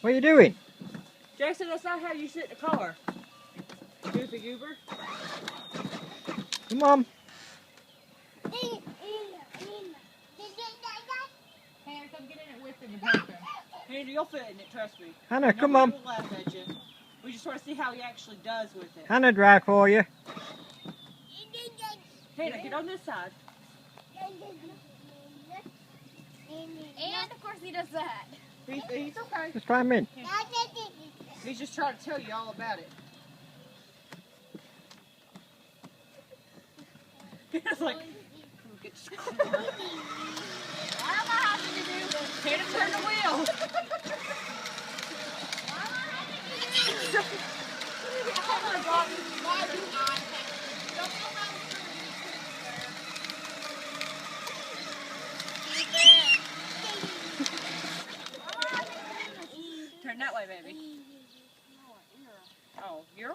What are you doing? Jaxson, that's not how you sit in the car. Goofy goober. Come on. Hannah, come get in it with him and help him. Hannah, you'll fit in it, trust me. Hannah, come on. Nobody will laugh at you. We just want to see how he actually does with it. Hannah, drive for you. Hannah, get on this side. And of course he does that. He's okay. Just climb in. He's just trying to tell you all about it. It's like, get I don't know how to do this. Hannah, turn the wheel. Oh my God, why do I don't know how to Turn that way, baby. Oh, you're